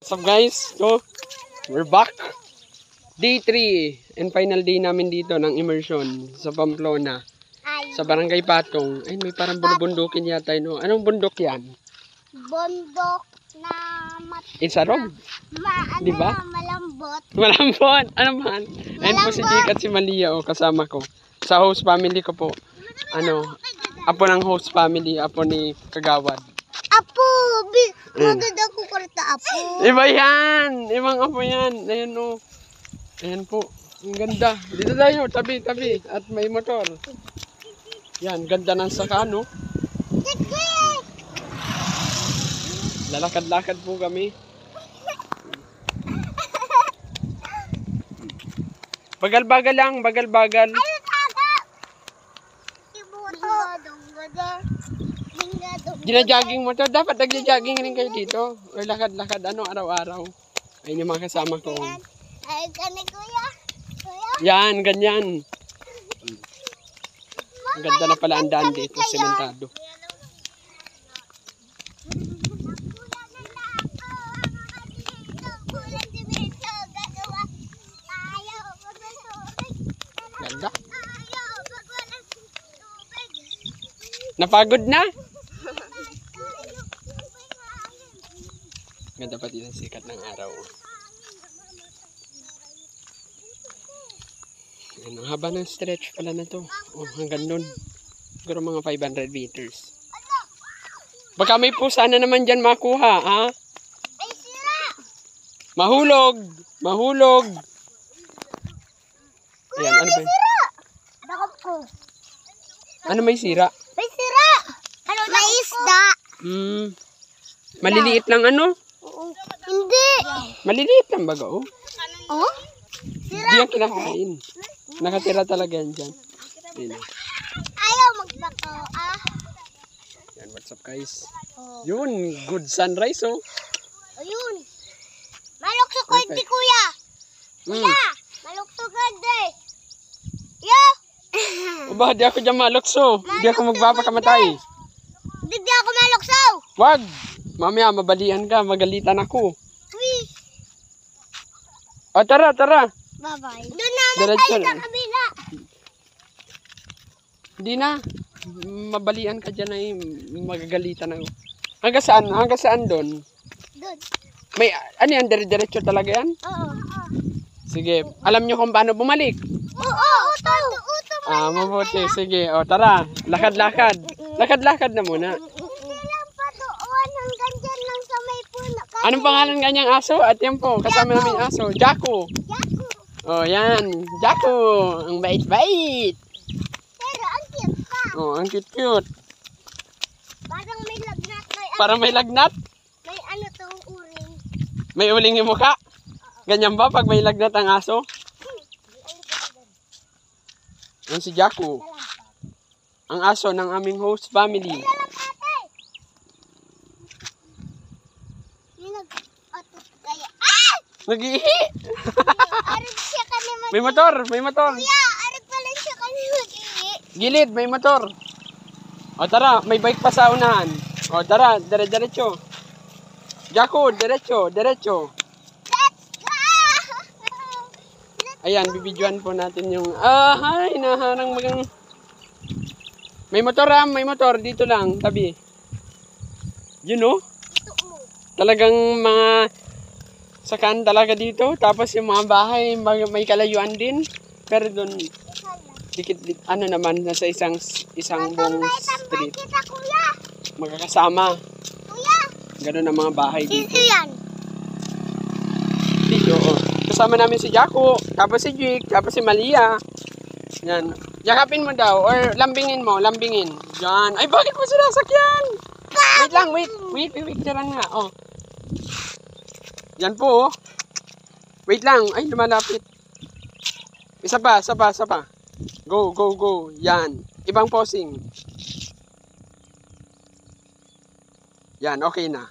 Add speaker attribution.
Speaker 1: What's up guys? So, we're back. Day 3 and final day namin dito ng immersion sa Pamplona. Sa Barangay Patong. Ay, may parang bundukin yata yun. Anong bundok yan?
Speaker 2: Bundok na
Speaker 1: Isarog? Diba?
Speaker 2: Malambot.
Speaker 1: Malambot. Ano man? Ayun po si Jake at si Malia kasama ko. Sa host family ko po. Apo ng host family. Apo ni Kagawad.
Speaker 2: Apo! Maganda ko karta apo.
Speaker 1: Iba yan! Ibang apo yan. Ayan o. Ayan po. Ang ganda. Dito tayo. Tabi. At may motor. Yan. Ganda ng saka no. Lalakad-lakad po kami. Bagal-bagal lang. Bagal-bagal. Gina-jogging mo to. Dapat nagja-jogging rin kayo dito. O lakad-lakad araw-araw. Ayun yung mga kasama ko.
Speaker 2: Ay, gani kuya.
Speaker 1: Yan, ganyan. Ang ganda na pala ang daan dito. Sementado. Ganda. Napagod na? Ganda pati ng sikat ng araw. Ang haba ng stretch pala na to. Oh, hanggang nun. Siguro mga 500 meters. Baka may pusa na naman dyan makuha, ha?
Speaker 2: Ay, sira!
Speaker 1: Mahulog! Mahulog! Ayan, ano ba?
Speaker 2: Bakit ko?
Speaker 1: Ano may sira?
Speaker 2: May sira! Ano may isda?
Speaker 1: Maliliit lang ano?
Speaker 2: Hindi.
Speaker 1: Maliliit lang baga, oh.
Speaker 2: Oh?
Speaker 1: Hindi yan kinakain. Nakatira talaga yan dyan. Ayan.
Speaker 2: Ayaw magbato,
Speaker 1: Yan, what's up guys?
Speaker 2: Oh.
Speaker 1: Yun, good sunrise, oh.
Speaker 2: Ayun. Malok sa kwente, kuya. Kuya, malok sa kwente. Yo!
Speaker 1: Aba, di ako dyan malokso. Di ako magpapakamatay.
Speaker 2: Hindi ako maloksaw.
Speaker 1: Wag! Mamaya, mabalian ka. Magalitan ako.
Speaker 2: Uy.
Speaker 1: O, tara.
Speaker 2: Bye-bye. Doon naman tayo sa kabila.
Speaker 1: Hindi na. Mabalian ka dyan ay magagalitan ako. Hanggang saan doon?
Speaker 2: Doon.
Speaker 1: May, ano yan? Dire-diretso talaga yan?
Speaker 2: Oo.
Speaker 1: Sige. Alam nyo kung paano bumalik?
Speaker 2: Oo.
Speaker 1: Mabuti. Sige. O, tara. Lakad-lakad. Lakad-lakad na muna.
Speaker 2: Hanggang dyan lang sa may puno.
Speaker 1: Anong pangalan ganyang aso? At yan po, kasama namin aso. Jaco.
Speaker 2: Yaku.
Speaker 1: Oh, yan. Jaco. Ang bait-bait.
Speaker 2: Pero ang cute pa.
Speaker 1: Oh, ang cute-cute.
Speaker 2: Parang may lagnat.
Speaker 1: Parang may lagnat.
Speaker 2: May ano tong uring.
Speaker 1: May uling yung mukha. Ganyan ba pag may lagnat ang aso? Yan si Jaco. Ang aso ng aming host family. Nag-ihi!
Speaker 2: Arag siya kami mag-ihi.
Speaker 1: May motor!
Speaker 2: Kuya, arag pala siya kami mag-ihi.
Speaker 1: Gilid, may motor. O tara, may bike pa sa unahan. O tara, dire-diretso. Jaco, diretso.
Speaker 2: Let's go!
Speaker 1: Ayan, bibidyoan po natin yung... Hi, naharang magang... May motor dito lang, tabi. You know? Talagang mga... Sakan talaga dito. Tapos yung mga bahay, may kalayuan din. Pero doon, ano naman, nasa isang buong street.
Speaker 2: Kita, kuya.
Speaker 1: Magkakasama.
Speaker 2: Kuya.
Speaker 1: Ganun ang mga bahay dito.
Speaker 2: Sino yan?
Speaker 1: Dito, oh. Kasama namin si Jaco, tapos si Jake, tapos si Malia. Yan. Yakapin mo daw, or lambingin mo, lambingin. Yan. Ay, bakit mo sinasakyan? Wait lang, wait, picturean nga, oh. Yan po, oh. Wait lang, ay, lumalapit. Isa pa. Go. Yan. Ibang posing. Yan, okay na.